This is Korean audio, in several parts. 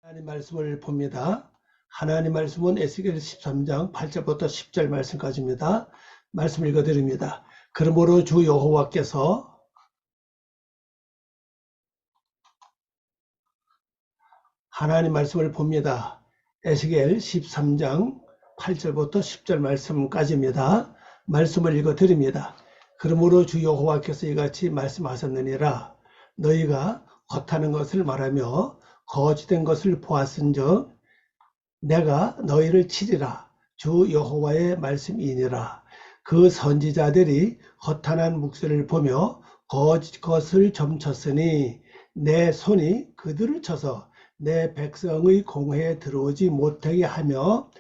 하나님 말씀을 봅니다. 하나님 말씀은 에스겔 13장 8절부터 10절 말씀까지입니다. 말씀을 읽어드립니다. 그러므로 주 여호와께서 하나님 말씀을 봅니다. 에스겔 13장 8절부터 10절 말씀까지입니다. 말씀을 읽어드립니다. 그러므로 주 여호와께서 이같이 말씀하셨느니라. 너희가 헛하는 것을 말하며 거짓된 것을 보았은즉 내가 너희를 치리라. 주 여호와의 말씀이니라. 그 선지자들이 허탄한 묵새를 보며 거짓 것을 점쳤으니 내 손이 그들을 쳐서 내 백성의 공회에 들어오지 못하게 하며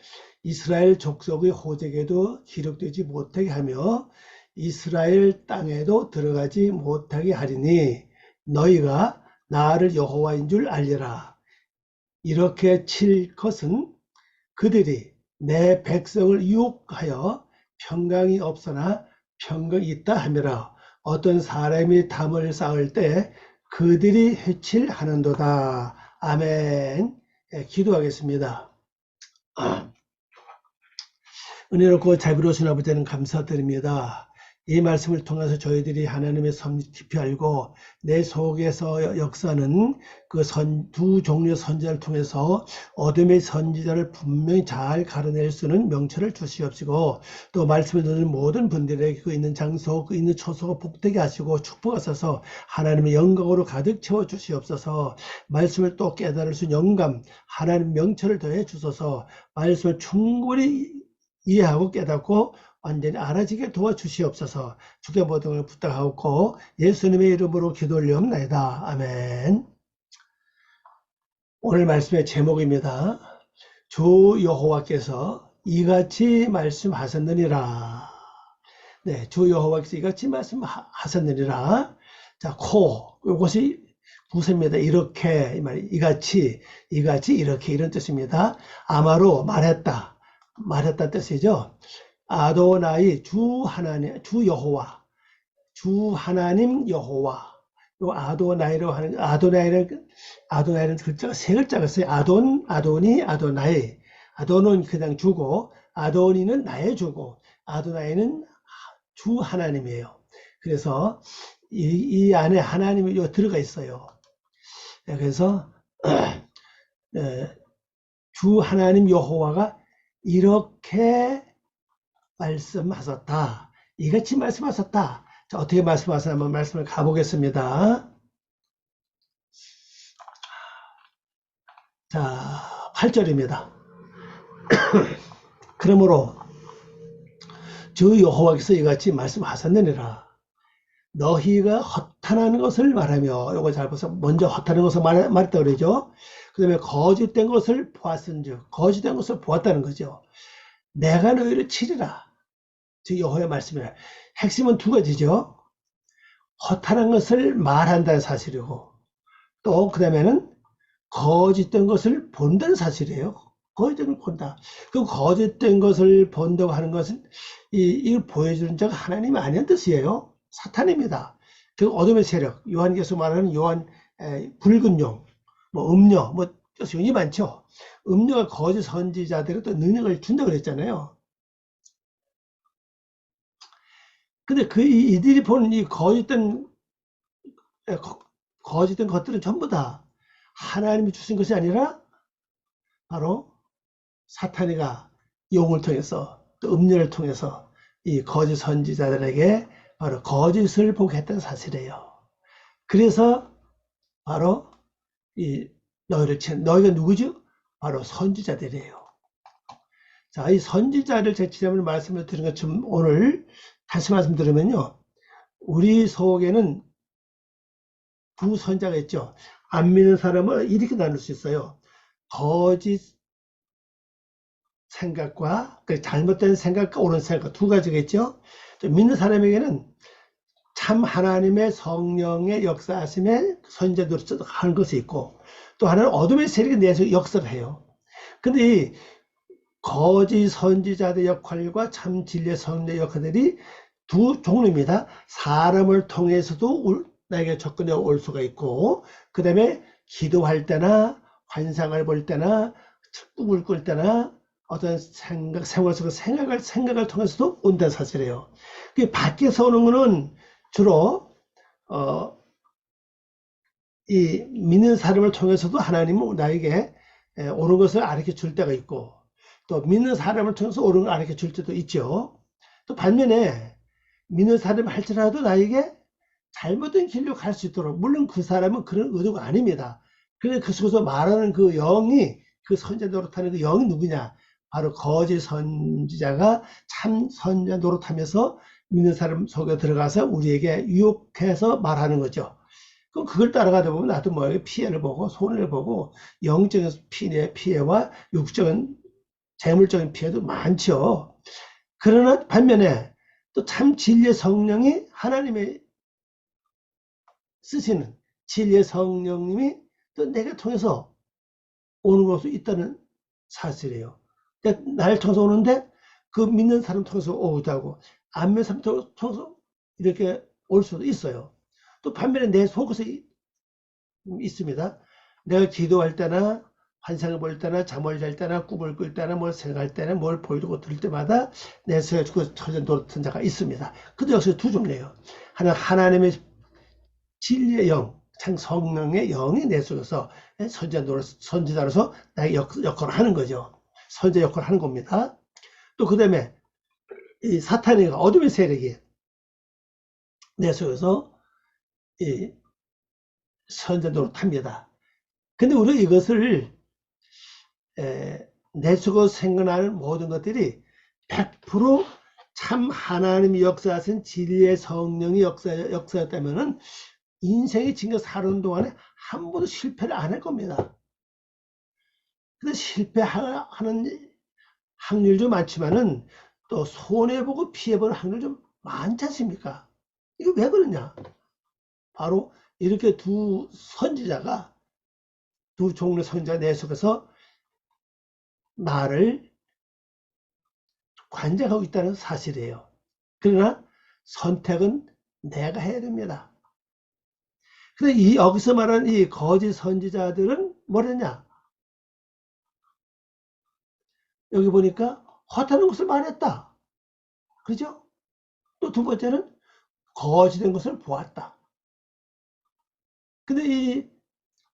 이스라엘 족속의 호적에도 기록되지 못하게 하며 이스라엘 땅에도 들어가지 못하게 하리니 너희가 나를 여호와인 줄 알리라. 이렇게 칠 것은 그들이 내 백성을 유혹하여 평강이 없으나 평강이 있다 함이라. 어떤 사람이 담을 쌓을 때 그들이 해칠하는도다. 아멘. 기도하겠습니다. 은혜롭고 자비로우신 아버지는 감사드립니다. 이 말씀을 통해서 저희들이 하나님의 섭리 깊이 알고 내 속에서 역사는 그 두 종류의 선지자를 통해서 어둠의 선지자를 분명히 잘 가려낼 수 있는 명철을 주시옵시고, 또 말씀을 듣는 모든 분들에게 그 있는 장소, 그 있는 초소가 복되게 하시고 축복하셔서 하나님의 영광으로 가득 채워 주시옵소서. 말씀을 또 깨달을 수 있는 영감, 하나님 명철을 더해 주소서. 말씀을 충분히 이해하고 깨닫고 완전히 알아지게 도와주시옵소서. 주께 모든 걸 부탁하고 예수님의 이름으로 기도 올리옵나이다. 아멘. 오늘 말씀의 제목입니다. 주 여호와께서 이같이 말씀하셨느니라. 네, 주 여호와께서 이같이 말씀하셨느니라. 자, 요것이 부사입니다. 이렇게, 이같이, 이렇게, 이런 뜻입니다. 아마로 말했다 뜻이죠. 아도나이, 주 하나님, 주 여호와, 주 하나님 여호와. 요 아도나이라고 하는, 아도나이는 글자가 세 글자가 있어요. 아도니, 아도나이. 아도는 그냥 주고, 아도니는 나의 주고, 아도나이는 주 하나님이에요. 그래서 이 안에 하나님이 들어가 있어요. 그래서 주 하나님 여호와가 이렇게 말씀하셨다. 이같이 말씀하셨다. 자, 어떻게 말씀하셨나 한번 말씀을 가보겠습니다. 자, 8절입니다. 그러므로 주 여호와께서 이같이 말씀하셨느니라. 너희가 허탄하는 것을 말하며, 요거 잘 보세요. 먼저 허탄한 것을 말했다 그러죠. 그 다음에 거짓된 것을 보았은즉, 거짓된 것을 보았다는 거죠. 내가 너희를 치리라. 주 여호와의 말씀이에요. 핵심은 두 가지죠. 허탄한 것을 말한다는 사실이고, 또 그 다음에는 거짓된 것을 본다는 사실이에요. 거짓된 걸 본다. 그 거짓된 것을 본다고 하는 것은 이걸 보여주는 자가 하나님이 아니라는 뜻이에요. 사탄입니다. 그 어둠의 세력, 요한계시록 말하는 붉은 용, 음녀, 뜻이 많죠. 음녀가 거짓 선지자들에게 또 능력을 준다고 그랬잖아요. 근데 이들이 보는 이 거짓된 것들은 전부 다 하나님이 주신 것이 아니라 바로 사탄이가 용을 통해서, 또 음녀를 통해서 이 거짓 선지자들에게 바로 거짓을 보게 했던 사실이에요. 그래서 바로 너희가 누구죠? 바로 선지자들이에요. 자, 이 선지자를 제 지난번에 말씀을 드린 것처럼 오늘 다시 말씀드리면요, 우리 속에는 두 선자가 있죠. 안 믿는 사람을 이렇게 나눌 수 있어요. 거짓 생각과 잘못된 생각과 옳은 생각, 두 가지가 있죠. 믿는 사람에게는 참 하나님의 성령의 역사하심에 선지자들로서 하는 것이 있고, 또 하나는 어둠의 세력이 내에서 역사를 해요. 근데 이 거짓 선지자의 역할과 참 진리의 성령의 역할들이 두 종류입니다. 사람을 통해서도 나에게 접근해 올 수가 있고, 그 다음에 기도할 때나 환상을 볼 때나 꿈을 꿀 때나 어떤 생활 속의 생각을 통해서도 온다는 사실이에요. 그 밖에서 오는 거는 주로 이 믿는 사람을 통해서도 하나님은 나에게 옳은 것을 가르쳐 줄 때가 있고, 또 믿는 사람을 통해서 옳은 걸 가르쳐 줄 때도 있죠. 또 반면에 믿는 사람이 할지라도 나에게 잘못된 길로 갈 수 있도록, 물론 그 사람은 그런 의도가 아닙니다. 그런데 그 속에서 말하는 그 영이, 그 선지자 노릇하는 그 영이 누구냐? 바로 거짓 선지자가 참 선지자 노릇하면서 믿는 사람 속에 들어가서 우리에게 유혹해서 말하는 거죠. 그럼 그걸 따라가다 보면 나도 뭐 피해를 보고 손해를 보고 영적인 피해와 육적인 재물적인 피해도 많죠. 그러나 반면에 또 참 진리의 성령이 하나님의 쓰시는 진리의 성령님이 또 내가 통해서 오는 것도 있다는 사실이에요. 나를 통해서 오는데 그 믿는 사람 통해서 오다고 안 믿는 사람 통해서 이렇게 올 수도 있어요. 또 반면에 내 속에서 있습니다. 내가 기도할 때나 환상을 볼 때나 잠을 잘 때나 꿈을 꿀 때나 뭘 생각할 때나 뭘 보이고 들을 때마다 내 속에 그 처전 노릇한 자가 있습니다. 그도 역시 두 종류예요. 하나는 하나님의 진리의 영, 참 성령의 영이 내 속에서 선지자로서 나의 역할을 하는 거죠. 선지자 역할을 하는 겁니다. 또 그 다음에 이 사탄의 어둠의 세력이 내 속에서 이 선지자 노릇합니다. 근데 우리가 이것을 내 속에서 생겨나는 모든 것들이 100% 하나님이 역사하신 진리의 성령이 역사였다면은 인생의 지금 사는 동안에 한 번도 실패를 안 할 겁니다. 근데 실패하는 확률도 많지만은 또 손해보고 피해보는 확률 좀 많지 않습니까? 이거 왜 그러냐? 바로 이렇게 두 종류 선지자가 내 속에서 나를 관장하고 있다는 사실이에요. 그러나 선택은 내가 해야 됩니다. 근데 여기서 말하는 이 거짓 선지자들은 뭐랬냐? 여기 보니까 허탄한 것을 말했다. 그죠? 또 두 번째는 거짓된 것을 보았다. 근데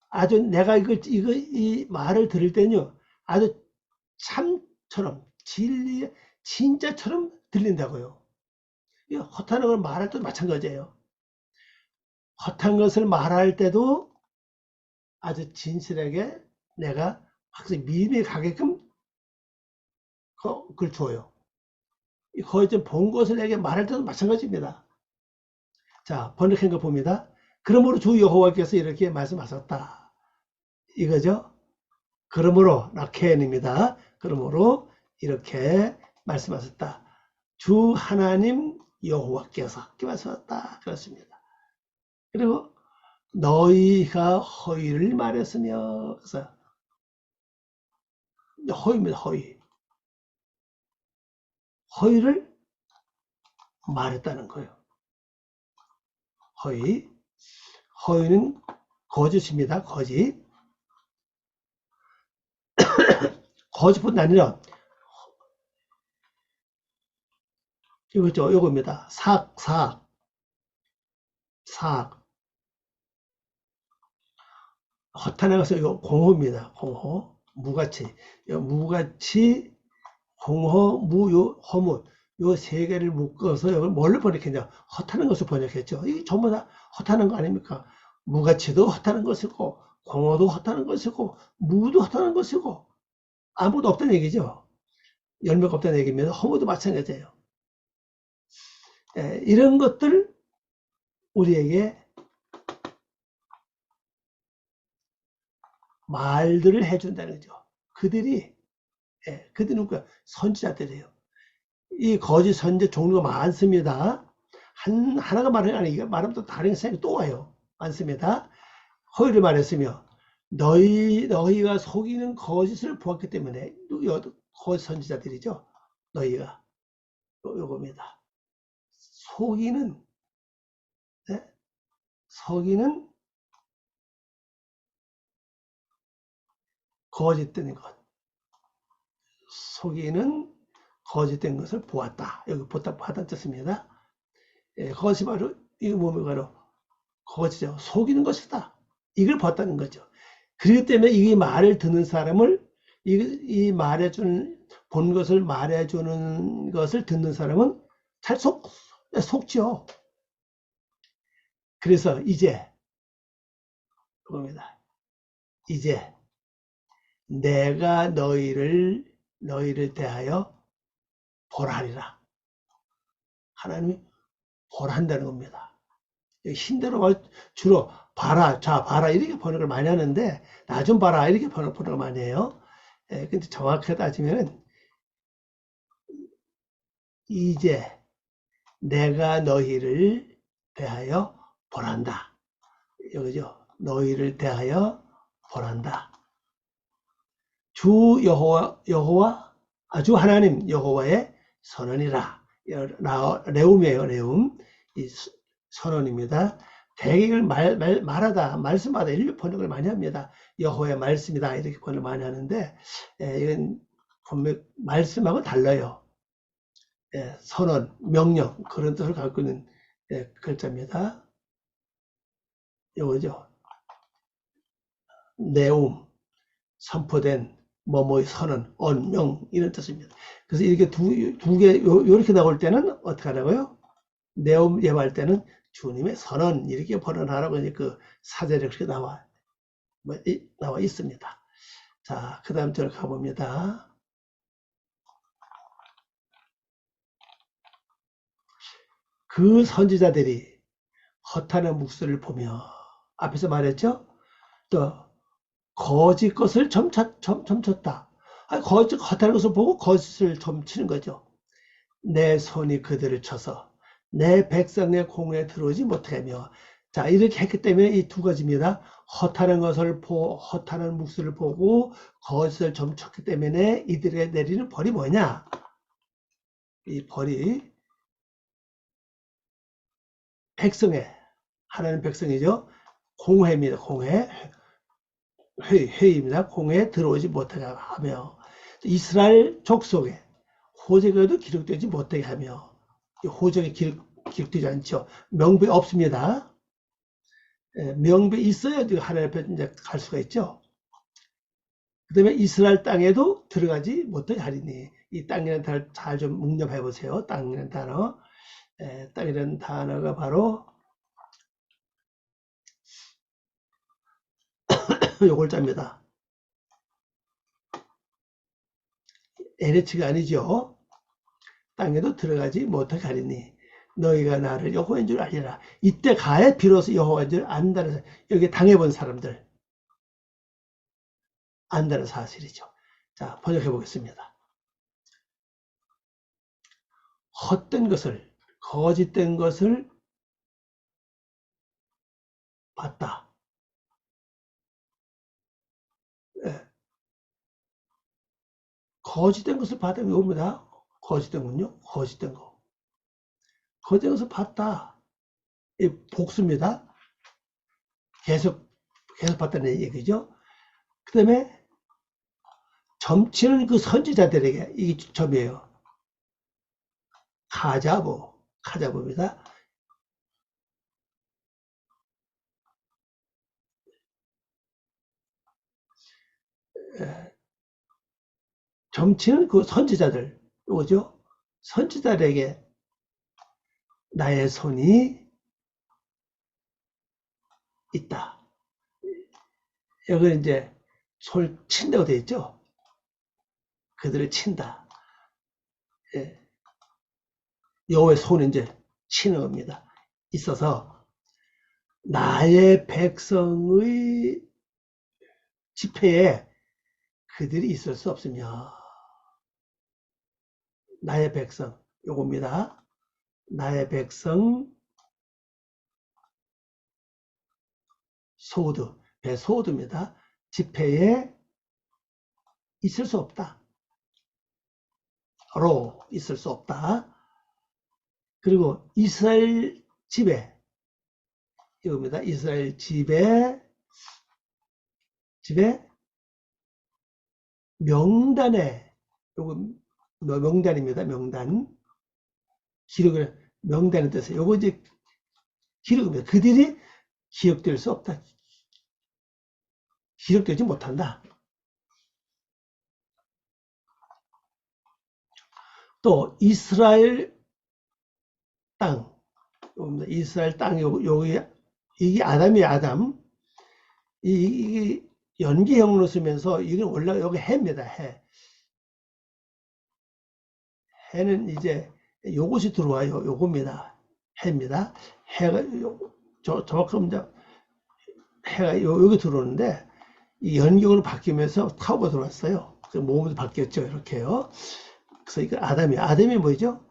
아주 내가 이 말을 들을 때는요, 아주 참처럼, 진짜처럼 들린다고요. 이 허탄한 걸 말할 때도 마찬가지예요. 허탄 것을 말할 때도 아주 진실하게 내가 확실히 믿음이 가게끔 그걸 줘요. 거의 좀 본 것을 내게 말할 때도 마찬가지입니다. 자, 번역한 거 봅니다. 그러므로 주 여호와께서 이렇게 말씀하셨다. 이거죠. 그러므로 라케인입니다. 그러므로 이렇게 말씀하셨다. 주 하나님 여호와께서 이렇게 말씀하셨다. 그렇습니다. 그리고 너희가 허위를 말했으며, 그래서 허위입니다. 허위를 말했다는 거예요. 허위는 거짓입니다. 거짓뿐 아니라 이거죠. 이겁니다. 사악. 허탄한 것은 이거 공허입니다. 공허, 무가치, 공허, 허무, 요 세 개를 묶어서 이걸 뭘로 번역했냐? 허탄한 것을 번역했죠. 이게 전부 다 허탄한 거 아닙니까? 무가치도 허탄한 것이고, 공허도 허탄한 것이고, 무도 허탄한 것이고, 아무것도 없다는 얘기죠. 열매가 없다는 얘기입니다. 허무도 마찬가지예요. 이런 것들 우리에게 말들을 해준다는 거죠. 그들이 누구야? 선지자들이에요. 이 거짓 선지 종류가 많습니다. 하나가 말하는 게 아니고 말하면 또 다른 생각이 또 와요. 많습니다. 허위를 말했으며 너희가 속이는 거짓을 보았기 때문에 거짓 선지자들이죠. 너희가 요겁니다. 속이는 거짓된 것, 속이는 거짓된 것을 보았다. 여기 보았다는 뜻입니다. 예, 그것이 바로 이 몸이 바로 거짓이죠. 속이는 것이다. 이걸 보았다는 거죠. 그렇기 때문에 이 말을 듣는 사람을 이 말해주는 본 것을 말해주는 것을 듣는 사람은 잘 속죠. 그래서 이제 봅니다. 이제 내가 너희를 대하여 벌하리라. 하나님이 벌한다는 겁니다. 힘대로 주로 봐라, 자 봐라 이렇게 번역을 많이 하는데 나 좀 봐라 이렇게 번역을 많이 해요. 근데 정확하게 따지면 이제 내가 너희를 대하여 벌한다. 여기죠. 너희를 대하여 벌한다. 주 주 하나님 여호와의 선언이라. 레움이에요, 레움. 이 선언입니다. 대개를 말하다, 말씀하다 이렇게 번역을 많이 합니다. 여호와의 말씀이다 이렇게 번역을 많이 하는데 이건 분명 말씀하고 달라요. 선언, 명령 그런 뜻을 갖고 있는 글자입니다. 요거죠. 내움, 선포된 뭐뭐의 선언, 언명 이런 뜻입니다. 그래서 이렇게 두 개 요렇게 나올 때는 어떻게 하라고요? 내움 예발 때는 주님의 선언 이렇게 번역하라고 이제 그 사절에 그렇게 나와 있습니다. 자, 그 다음 절 가봅니다. 그 선지자들이 허탄한 묵수를 보며 앞에서 말했죠. 또 거짓 것을 점쳤다. 허탄한 것을 보고 거짓을 점치는 거죠. 내 손이 그들을 쳐서 내 백성의 공에 들어오지 못하며. 자, 이렇게 했기 때문에 이 두 가지입니다. 허탄한 묵수를 보고 거짓을 점쳤기 때문에 이들에게 내리는 벌이 뭐냐? 이 벌이 하나님 백성이죠. 공회입니다. 회의입니다. 공회에 들어오지 못하게 하며 이스라엘 족속에 호적에도 기록되지 못하게 하며. 호적에 기록되지 않죠. 명배 없습니다. 명배 있어야 하나님 앞에 이제 갈 수가 있죠. 그 다음에 이스라엘 땅에도 들어가지 못하게 하리니. 이 땅이라는 단어 잘 좀 묵념해 보세요. 땅이라는 단어. 땅이라는 단어가 바로 요골자입니다. 에레치가 아니죠. 땅에도 들어가지 못하게 하리니 너희가 나를 여호와인 줄 알리라. 이때 가에 비로소 여호와인 줄 안다는, 여기 당해본 사람들 안다는 사실이죠. 자, 번역해 보겠습니다. 헛된 것을, 거짓된 것을 봤다. 거짓된 것을 봤다. 이겁니다. 거짓된군요. 거짓된 거. 거짓된 것을 봤다. 이 복수입니다. 계속 봤다는 얘기죠. 그 다음에 점치는 그 선지자들에게, 이게 점이에요. 카자보입니다. 점치는 그 선지자들, 이거죠. 선지자들에게 나의 손이 있다. 여기 이제 손을 친다고 되어 있죠. 그들을 친다. 여호와의 손이 이제 치는 겁니다. 있어서 나의 백성의 집회에 그들이 있을 수 없으며. 나의 백성, 요겁니다. 나의 백성 소드, 배소드입니다. 집회에 있을 수 없다. 로 있을 수 없다. 그리고 이스라엘 집에, 이겁니다. 이스라엘 집에 명단에, 요거 명단입니다. 명단. 기록을, 명단의 뜻은 요거 이제 기록입니다. 그들이 기억될 수 없다. 기록되지 못한다. 또 이스라엘 땅, 이스라엘 땅, 이게 아담이에요. 아담. 이게 연기형으로 쓰면서 이건 원래 여기 해입니다. 해. 해는 이제 요것이 들어와요. 요겁니다. 해입니다. 해가 정확하면 이제 해가 여기 들어오는데 이 연경으로 바뀌면서 타워가 들어왔어요. 몸도 바뀌었죠. 이렇게요. 그래서 이거 아담이 뭐죠?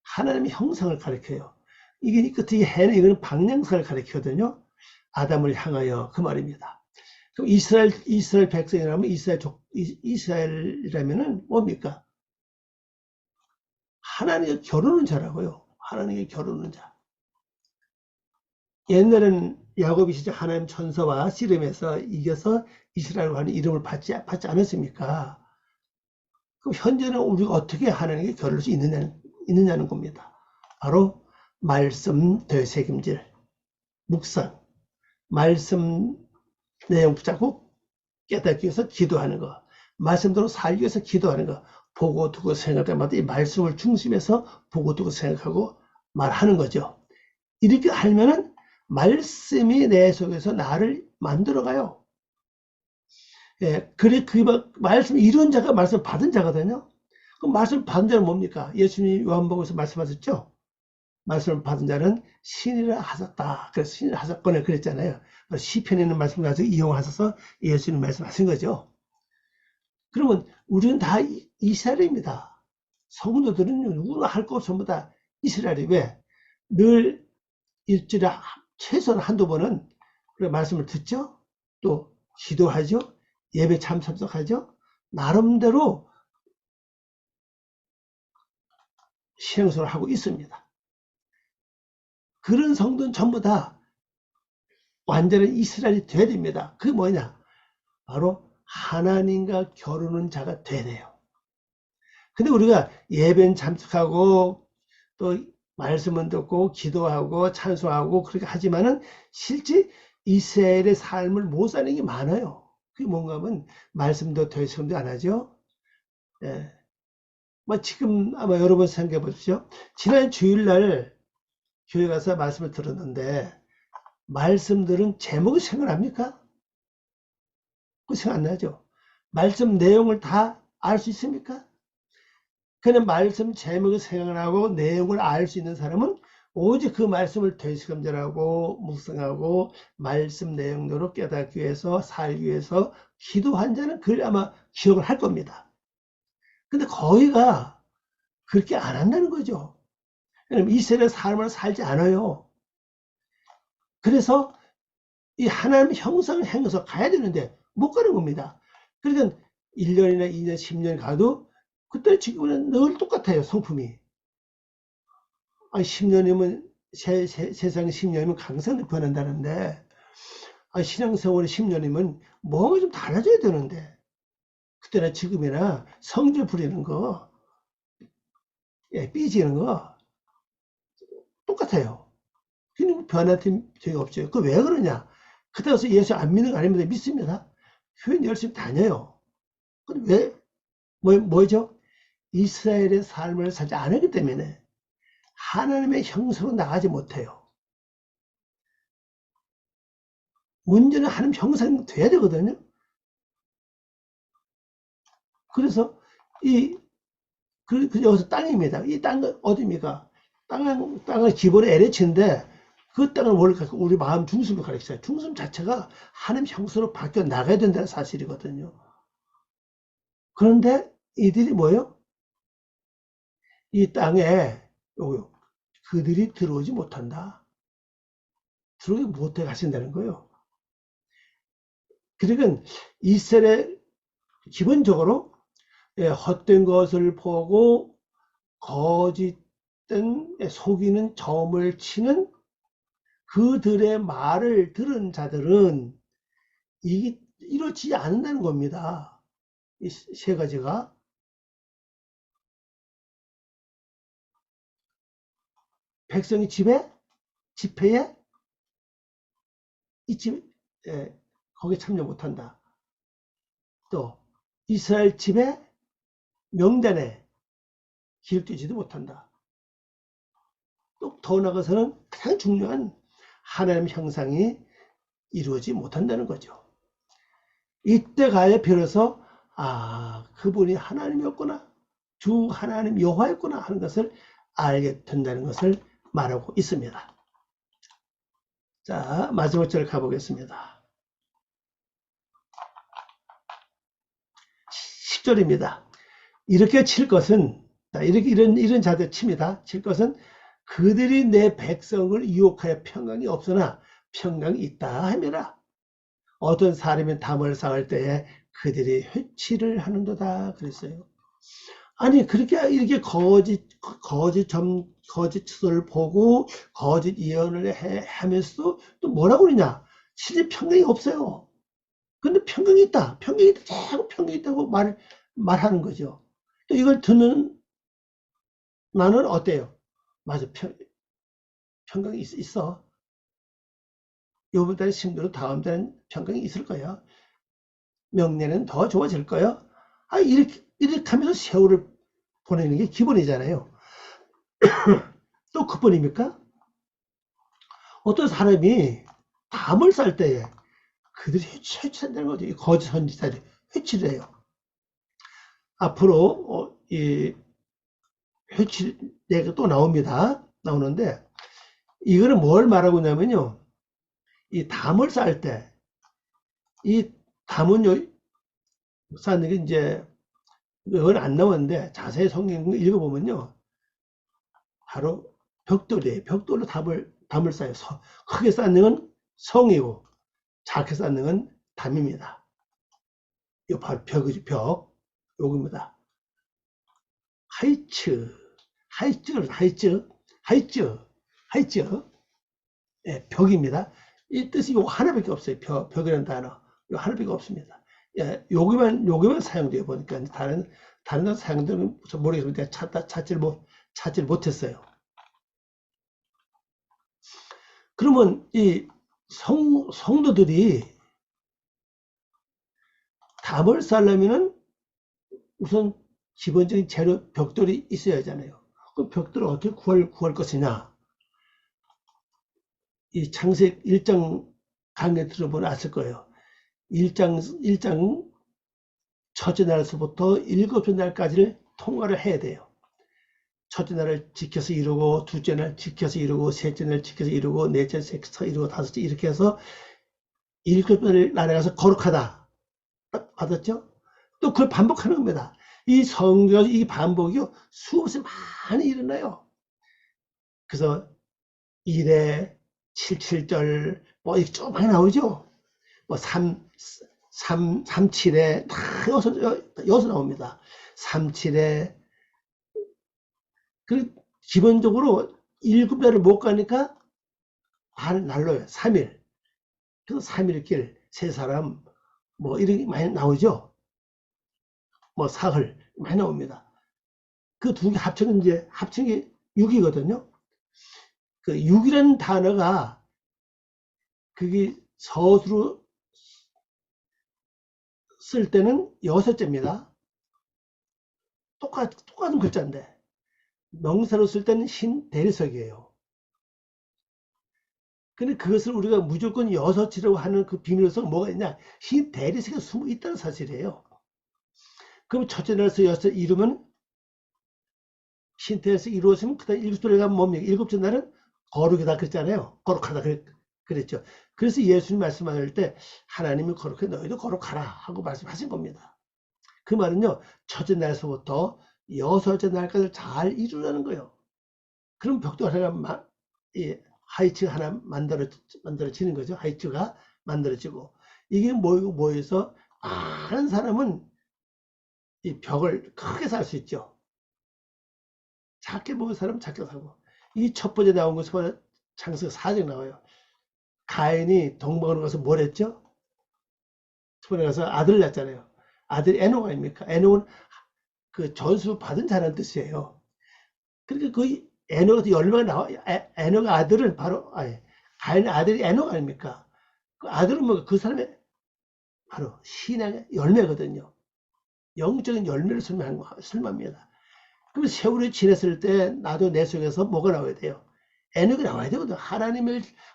하나님의 형상을 가리켜요. 이게 끝에 해는 이거는 방향성을 가리키거든요. 아담을 향하여 그 말입니다. 그럼 이스라엘 백성이라면 이스라엘이라면은 뭡니까? 하나님의 겨루는 자라고요. 하나님의 겨루는 자. 옛날에는 야곱이 진짜 하나님 천사와 씨름해서 이겨서 이스라엘과 하는 이름을 받지 않았습니까? 그럼 현재는 우리가 어떻게 하나님께 겨룰 수 있느냐는 겁니다. 바로 말씀 되새김질, 묵상, 말씀 내용 붙잡고 깨닫기 위해서 기도하는 거, 말씀대로 살기 위해서 기도하는 거, 보고 두고 생각할 때마다 이 말씀을 중심해서 보고 두고 생각하고 말하는 거죠. 이렇게 하면은 말씀이 내 속에서 나를 만들어가요. 예, 그래 그 말씀 이룬 자가 말씀 받은 자거든요. 그럼 말씀 받은 자는 뭡니까? 예수님이 요한복음에서 말씀하셨죠. 말씀을 받은 자는 신이라 하셨다. 그래서 신이라 하셨거나 그랬잖아요. 시편에 있는 말씀을 가지고 이용하셔서 예수님 말씀하신 거죠. 그러면 우리는 다 이스라엘입니다. 성도들은 누구나 할 것 없이 전부 다 이스라엘이 왜? 늘 일주일에 최소한 한두 번은 말씀을 듣죠. 또 기도하죠. 예배 참석하죠. 나름대로 신앙생활을 하고 있습니다. 그런 성도는 전부 다 완전한 이스라엘이 돼야 됩니다. 그게 뭐냐? 바로 하나님과 겨루는 자가 돼야 돼요. 근데 우리가 예배는 참석하고 또 말씀은 듣고 기도하고 찬송하고 그렇게 하지만은 실제 이스라엘의 삶을 못 사는 게 많아요. 그게 뭔가 하면 말씀도 되새김도 안 하죠. 예. 지금 아마 여러분 생각해 보십시오. 지난 주일날 교회 가서 말씀을 들었는데 말씀들은 제목이 생각납니까? 그 생각 안 나죠. 말씀 내용을 다 알 수 있습니까? 그냥 말씀 제목을 생각나고 내용을 알 수 있는 사람은 오직 그 말씀을 되새김질하고 묵상하고 말씀 내용대로 깨닫기 위해서 살기 위해서 기도한 자는 그걸 아마 기억을 할 겁니다. 근데 거의가 그렇게 안 한다는 거죠. 왜냐면 이스라엘 삶을 살지 않아요. 그래서 이 하나님의 형상을 향해서 가야 되는데 못 가는 겁니다. 그러니까 1년이나 2년, 10년 가도 그때 지금은 늘 똑같아요. 성품이. 10년이면 세상 10년이면 강산을 변한다는데 신앙생활이 10년이면 뭔가 좀 달라져야 되는데 그때나 지금이나 성질 부리는 거, 삐지는 거 똑같아요. 근데 변한 적이 없죠. 그 왜 그러냐? 그때 가서 예수 안 믿는 거 아닙니다. 믿습니다. 교회 열심히 다녀요. 근데 왜, 뭐죠? 이스라엘의 삶을 살지 않았기 때문에 하나님의 형상으로 나가지 못해요. 문제는 하나님 형상이 돼야 되거든요. 그래서 여기서 땅입니다. 이 땅은 어디입니까? 땅은 기본의 LH인데 그 땅은 뭘 우리 마음 중심을 가리켜요. 중심 자체가 하나님 형상으로 바뀌어 나가야 된다는 사실이거든요. 그런데 이들이 뭐예요? 이 땅에 그들이 들어오지 못한다. 들어오지 못해 가신다는 거예요. 그러니까 이스라엘 기본적으로 헛된 것을 보고 거짓된 속이는 점을 치는 그들의 말을 들은 자들은 이게 이렇지 않는다는 겁니다. 이 세 가지가 백성이 집회에 거기에 참여 못한다. 또 이스라엘 집에 명단에 기록되지도 못한다. 또 더 나아가서는 가장 중요한 하나님 형상이 이루어지지 못한다는 거죠. 이때 가야 비로소 그분이 하나님이었구나, 주 하나님 여호와였구나 하는 것을 알게 된다는 것을 말하고 있습니다. 자, 마지막 절 가보겠습니다. 10절입니다. 이렇게 칠 것은, 이런 자들 칩니다. 칠 것은 그들이 내 백성을 유혹하여 평강이 없으나 평강이 있다 함이라. 어떤 사람이 담을 쌓을 때에 그들이 회치를 하는도다 그랬어요. 아니, 이렇게 거짓 추서를 보고 거짓 예언을 하면서도 또 뭐라고 그러냐? 실제 평강이 없어요. 근데 평강이 있다, 자꾸 평강이 있다고 말하는 거죠. 또 이걸 듣는 나는 어때요? 맞아, 평강이 있어. 요번 달에 힘들어 다음 달엔 평강이 있을 거야. 명내는 더 좋아질 거야. 이렇게 하면서 세월을 보내는 게 기본이잖아요. 또 그뿐입니까? 어떤 사람이 담을 쌀 때에 그들이 회치한다는 거죠. 이 거짓 선지자들이 회치를 해요. 앞으로 이 회치 얘기가 또 나오는데 이거는 뭘 말하고 있냐면요, 이 담을 쌀 때, 이 담은 쌓는 게 이제 이건 안 나오는데 자세히 성경 읽어보면요, 바로 벽돌이에요. 벽돌로 담을 쌓아요. 크게 쌓는 건 성이고 작게 쌓는 건 담입니다. 이 바로 벽이죠. 벽. 요겁니다. 하이츠. 예, 벽입니다. 이 뜻이 요 하나밖에 없어요. 벽이라는 단어. 요 하나밖에 없습니다. 예, 요기만 사용돼요. 보니까 다른 거 사용되면 모르겠습니다. 찾지를 못했어요. 그러면 이 성도들이 담을 쌓으려면은 우선 기본적인 재료 벽돌이 있어야 하잖아요. 그럼 벽돌을 어떻게 구할 것이냐? 이 창세기 1장 강의 들어보면 아실 거예요. 1장 첫째 날에서부터 7째 날까지를 통과를 해야 돼요. 첫째 날을 지켜서 이루고, 둘째 날 지켜서 이루고, 셋째 날 지켜서 이루고, 넷째 날 지켜서 이루고, 다섯째 이렇게 해서 7째 날에 가서 거룩하다. 딱 받았죠? 또 그걸 반복하는 겁니다. 이 성경, 이 반복이 수없이 많이 일어나요. 그래서 1회, 77절, 뭐, 이렇게 쭉 많이 나오죠? 뭐, 37회, 다 여기서 나옵니다. 37회. 기본적으로 7배를 못 가니까 날로요. 3일. 그래서 3일길, 세 사람, 뭐, 이렇게 많이 나오죠? 뭐, 사흘, 많이 나옵니다. 그 두 개 합친 게 6이거든요. 그 6이라는 단어가 그게 서술로 쓸 때는 6자입니다. 똑같은 글자인데 명사로 쓸 때는 흰 대리석이에요. 근데 그것을 우리가 무조건 6이라고 하는 그 비밀요소가 뭐가 있냐? 흰 대리석이 숨어 있다는 사실이에요. 그럼 첫째 날에서 6 이루면 흰 대리석 이루어지면 그 다음 7째 날은 뭡니까? 7째 날은 거룩이다 그랬잖아요. 거룩하다 그랬죠. 그래서 예수님 말씀하실 때 하나님이 거룩해 너희도 거룩하라 하고 말씀하신 겁니다. 그 말은요, 첫째 날에서부터 6째 날까지 잘 이루라는 거예요. 그럼 벽돌 하나, 하이츠가 하나 만들어지는 거죠. 하이츠가 만들어지고, 이게 모여서 많은 사람은 이 벽을 크게 살 수 있죠. 작게 모은 사람은 작게 사고. 이 첫 번째 나온 것은 창세기 4장 나와요. 가인이 동방으로 가서 뭘 했죠? 첫 번째 가서 아들 낳잖아요. 아들이 에녹 아닙니까? 에녹은 그 전수 받은 자라는 뜻이에요. 그러니까 그 에녹한테 열매가 나와. 에녹 아들은 바로 가인의 아들이 에녹 아닙니까? 그 아들은 뭐 그 사람의 바로 신앙의 열매거든요. 영적인 열매를 설명합니다. 그럼 세월이 지났을 때 나도 내 속에서 뭐가 나와야 돼요? 에녹이 나와야 되거든요.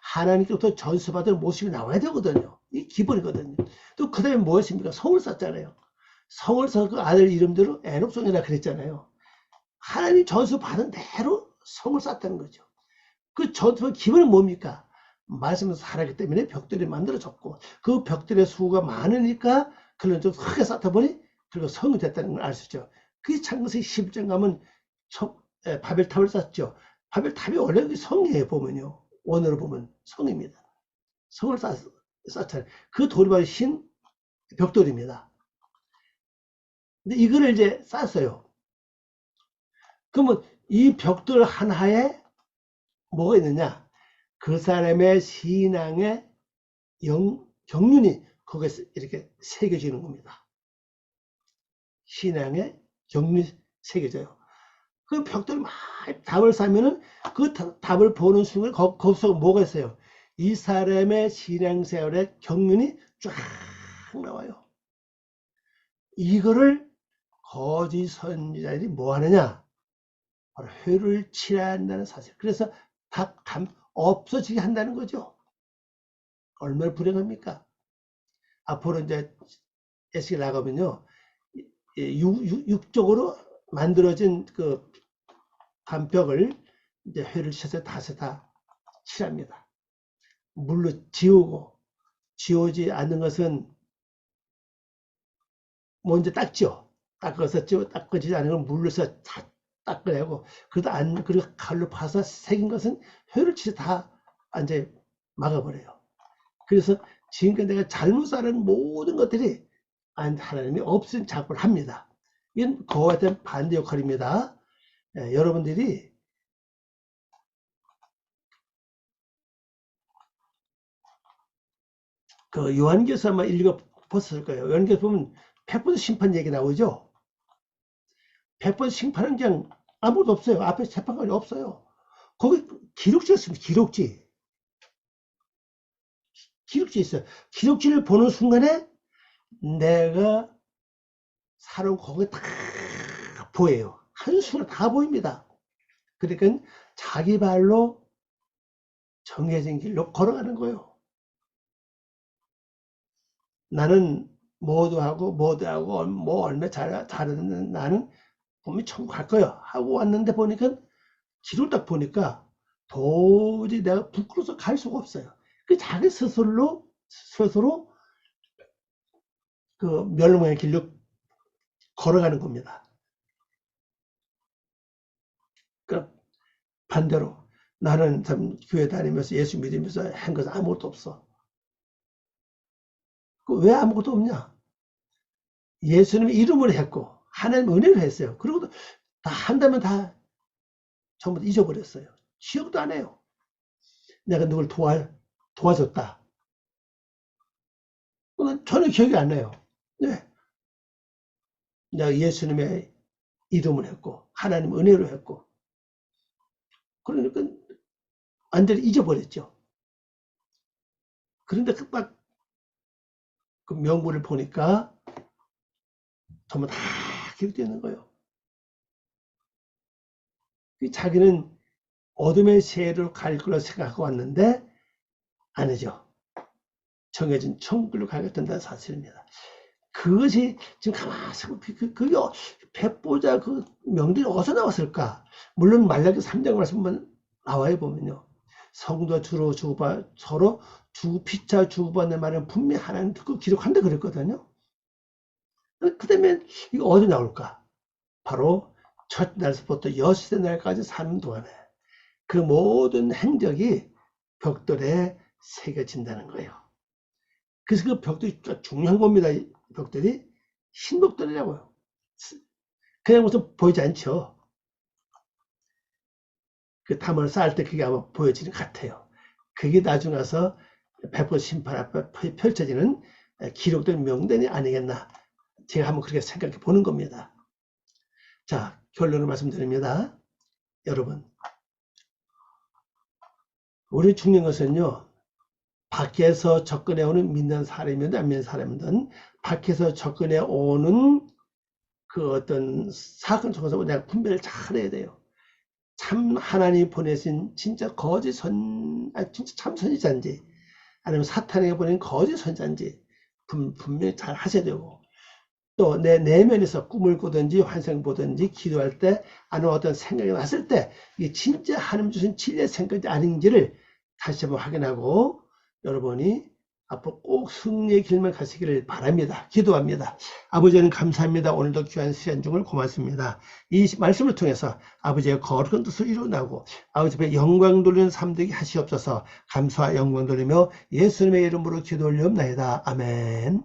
하나님께부터 전수받은 모습이 나와야 되거든요. 이 기본이거든요. 또 그 다음에 무엇입니까? 성을 쌓잖아요. 성을 쌓고 그 아들 이름대로 에녹성이라 그랬잖아요. 하나님 전수 받은 대로 성을 쌓다는 거죠. 그 전투의 기본은 뭡니까? 말씀을 살았기 때문에 벽들이 만들어졌고 그 벽들의 수가 많으니까 그런 좀 크게 쌓다 보니 그리고 성이 됐다는 걸 알 수 있죠. 그 창세기 11장 가면 바벨탑을 쌓죠. 바벨탑이 원래 성이에요. 보면요. 원어로 보면 성입니다. 성을 쌓잖아요. 그 돌이 바로 신 벽돌입니다. 근데 이거를 이제 쌌어요. 그러면 이 벽돌 하나에 뭐가 있느냐? 그 사람의 신앙의 경륜이 거기에 이렇게 새겨지는 겁니다. 신앙의 경륜이 새겨져요. 그 벽돌이 막 답을 쌓으면은 그 답을 보는 순간 거기서 뭐가 있어요? 이 사람의 신앙생활의 경륜이 쫙 나와요. 이거를 거짓 선지자들이 뭐 하느냐? 바로 회를 치러야 한다는 사실. 그래서 다 없어지게 한다는 거죠. 얼마나 불행합니까? 앞으로 이제 예식에 나가면요, 육적으로 만들어진 그 반벽을 이제 회를 쳐서 다시 다 칠합니다. 물로 지우지 않는 것은 먼저 닦죠. 닦아지지 않은 건 물로서 닦아내고, 그리고 칼로 파서 새긴 것은 회를 치서 다 이제 막아버려요. 그래서 지금까지 내가 잘못 살은 모든 것들이 하나님이 없은 작업을 합니다. 이건 그와 같은 반대 역할입니다. 여러분들이 그 요한계시서 아마 읽어보셨을 거예요. 요한계시서 보면 100번 심판 얘기 나오죠. 100번 심판은 그냥 아무것도 없어요. 앞에 재판관이 없어요. 거기 기록지가 있습니다. 기록지 있어요. 기록지를 보는 순간에 내가 살아온 거기 다 보여요. 한순간 다 보입니다. 그러니까 자기 발로 정해진 길로 걸어가는 거예요. 나는 뭐도 하고 뭐 얼마 잘하는 나는 보면 천국 갈 거야 하고 왔는데 보니까 기록을 딱 보니까 도저히 내가 부끄러워서 갈 수가 없어요. 그 자기 스스로 그 멸망의 길로 걸어가는 겁니다. 그러니까 반대로 나는 참 교회 다니면서 예수 믿으면서 한 것은 아무것도 없어. 왜 아무것도 없냐? 예수님 이름을 했고 하나님 은혜를 했어요. 그리고 다 한다면 다 전부 잊어버렸어요. 기억도 안 해요. 내가 누굴 도와줬다. 전혀 기억이 안 나요. 네. 내가 예수님의 이름을 했고 하나님 은혜로 했고 그러니까 완전히 잊어버렸죠. 그런데 그 명부를 보니까 전부 다 기록되어 있는 거예요. 자기는 어둠의 세계로 갈 거라 생각하고 왔는데 아니죠. 정해진 천국으로 가게 된다는 사실입니다. 그것이 지금 가만히 그게 백보자 그 명들이 어디서 나왔을까? 물론 말라기 3장 말씀만 나와요 보면요. 성도 서로 피차 주고받는 말은 분명히 하나님 듣고 기록한다 그랬거든요. 그 다음에 이거 어디 나올까? 바로 첫 날부터 여섯째 날까지 사는 동안에 그 모든 행적이 벽돌에 새겨진다는 거예요. 그래서 그 벽돌이 중요한 겁니다. 벽돌이 신벽돌이라고요. 그냥 무슨 보이지 않죠. 그 담을 쌓을 때 그게 아마 보여지는 것 같아요. 그게 나중에 와서 100번 심판 앞에 펼쳐지는 기록된 명단이 아니겠나 제가 한번 그렇게 생각해 보는 겁니다. 자, 결론을 말씀드립니다. 여러분, 우리 중요한 것은요, 밖에서 접근해 오는 믿는 사람이든 안 믿는 사람이든 밖에서 접근해 오는 그 어떤 사건 속에서 내가 분별을 잘 해야 돼요. 참 하나님 보내신 진짜 거짓 진짜 참 선지자인지 아니면 사탄에게 보낸 거짓 선지자인지 분명히 잘 하셔야 되고, 또 내 내면에서 꿈을 꾸든지 환상 보든지 기도할 때 아니면 어떤 생각이 났을 때 이게 진짜 하나님 주신 진리의 생각이 아닌지를 다시 한번 확인하고 여러분이 앞으로 꼭 승리의 길만 가시기를 바랍니다. 기도합니다. 아버지는 감사합니다. 오늘도 귀한 시간 중을 고맙습니다. 이 말씀을 통해서 아버지의 거룩한 뜻을 이루나고 아버지 앞에 영광 돌리는 삶 되게 하시옵소서. 감사와 영광 돌리며 예수님의 이름으로 기도 올리옵나이다. 아멘.